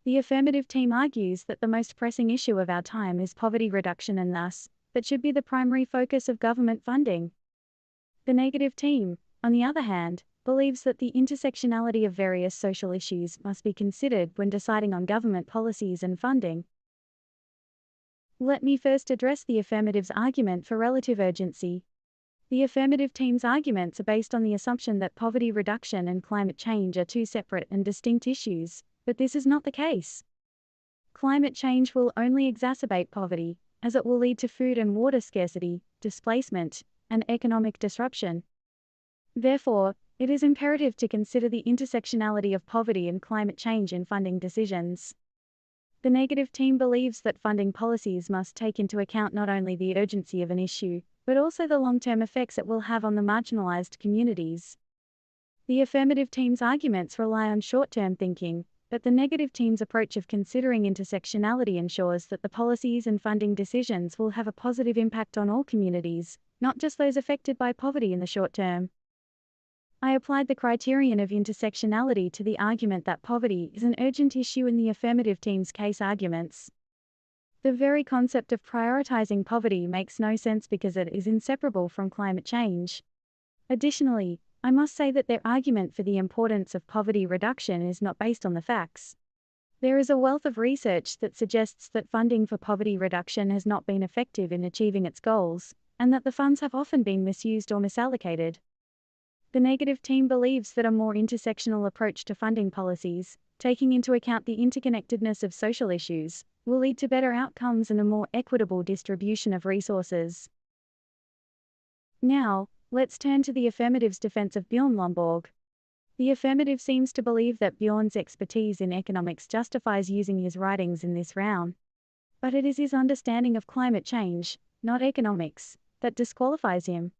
The affirmative team argues that the most pressing issue of our time is poverty reduction and thus, that should be the primary focus of government funding. The negative team, on the other hand, believes that the intersectionality of various social issues must be considered when deciding on government policies and funding. Let me first address the affirmative's argument for relative urgency. The affirmative team's arguments are based on the assumption that poverty reduction and climate change are two separate and distinct issues, but this is not the case. Climate change will only exacerbate poverty, as it will lead to food and water scarcity, displacement, and economic disruption. Therefore, it is imperative to consider the intersectionality of poverty and climate change in funding decisions. The negative team believes that funding policies must take into account not only the urgency of an issue, but also the long-term effects it will have on the marginalized communities. The affirmative team's arguments rely on short-term thinking, but the negative team's approach of considering intersectionality ensures that the policies and funding decisions will have a positive impact on all communities, not just those affected by poverty in the short term. I applied the criterion of intersectionality to the argument that poverty is an urgent issue in the affirmative team's case arguments. The very concept of prioritizing poverty makes no sense because it is inseparable from climate change. Additionally, I must say that their argument for the importance of poverty reduction is not based on the facts. There is a wealth of research that suggests that funding for poverty reduction has not been effective in achieving its goals, and that the funds have often been misused or misallocated. The negative team believes that a more intersectional approach to funding policies, taking into account the interconnectedness of social issues, will lead to better outcomes and a more equitable distribution of resources. Now, let's turn to the affirmative's defense of Bjorn Lomborg. The affirmative seems to believe that Bjorn's expertise in economics justifies using his writings in this round. But it is his understanding of climate change, not economics, that disqualifies him.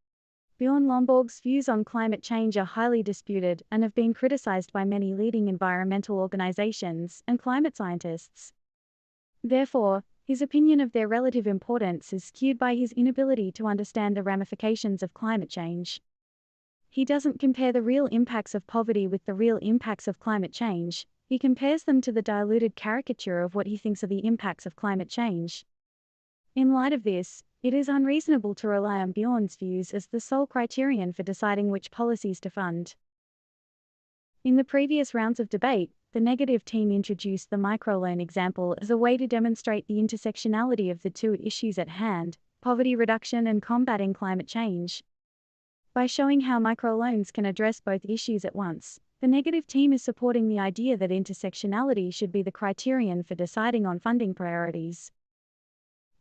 Bjorn Lomborg's views on climate change are highly disputed and have been criticized by many leading environmental organizations and climate scientists. Therefore, his opinion of their relative importance is skewed by his inability to understand the ramifications of climate change. He doesn't compare the real impacts of poverty with the real impacts of climate change, he compares them to the diluted caricature of what he thinks are the impacts of climate change. In light of this, it is unreasonable to rely on Bjorn's views as the sole criterion for deciding which policies to fund. In the previous rounds of debate, the negative team introduced the microloan example as a way to demonstrate the intersectionality of the two issues at hand, poverty reduction and combating climate change. By showing how microloans can address both issues at once, the negative team is supporting the idea that intersectionality should be the criterion for deciding on funding priorities.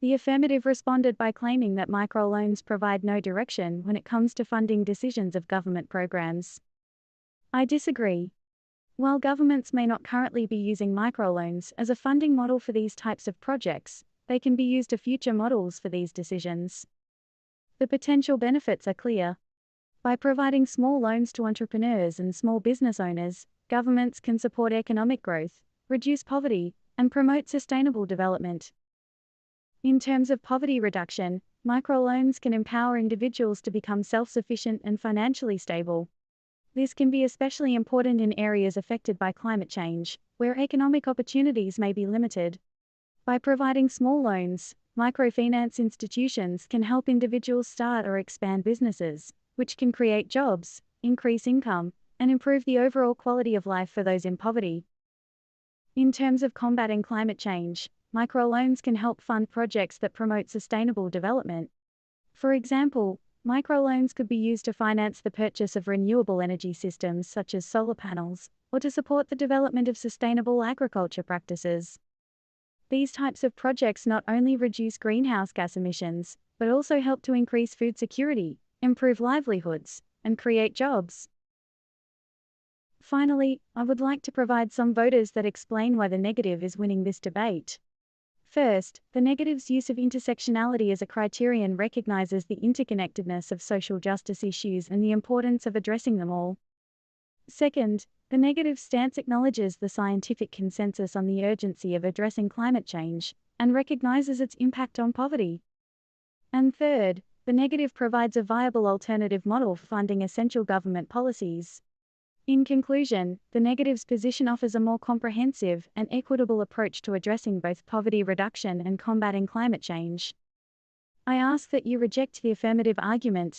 The affirmative responded by claiming that microloans provide no direction when it comes to funding decisions of government programs. I disagree. While governments may not currently be using microloans as a funding model for these types of projects, they can be used as future models for these decisions. The potential benefits are clear. By providing small loans to entrepreneurs and small business owners, governments can support economic growth, reduce poverty, and promote sustainable development. In terms of poverty reduction, microloans can empower individuals to become self-sufficient and financially stable. This can be especially important in areas affected by climate change, where economic opportunities may be limited. By providing small loans, microfinance institutions can help individuals start or expand businesses, which can create jobs, increase income, and improve the overall quality of life for those in poverty. In terms of combating climate change, microloans can help fund projects that promote sustainable development. For example, microloans could be used to finance the purchase of renewable energy systems such as solar panels, or to support the development of sustainable agriculture practices. These types of projects not only reduce greenhouse gas emissions, but also help to increase food security, improve livelihoods, and create jobs. Finally, I would like to provide some voters that explain why the negative is winning this debate. First, the negative's use of intersectionality as a criterion recognizes the interconnectedness of social justice issues and the importance of addressing them all. Second, the negative stance acknowledges the scientific consensus on the urgency of addressing climate change, and recognizes its impact on poverty. And third, the negative provides a viable alternative model for funding essential government policies. In conclusion, the negative's position offers a more comprehensive and equitable approach to addressing both poverty reduction and combating climate change. I ask that you reject the affirmative argument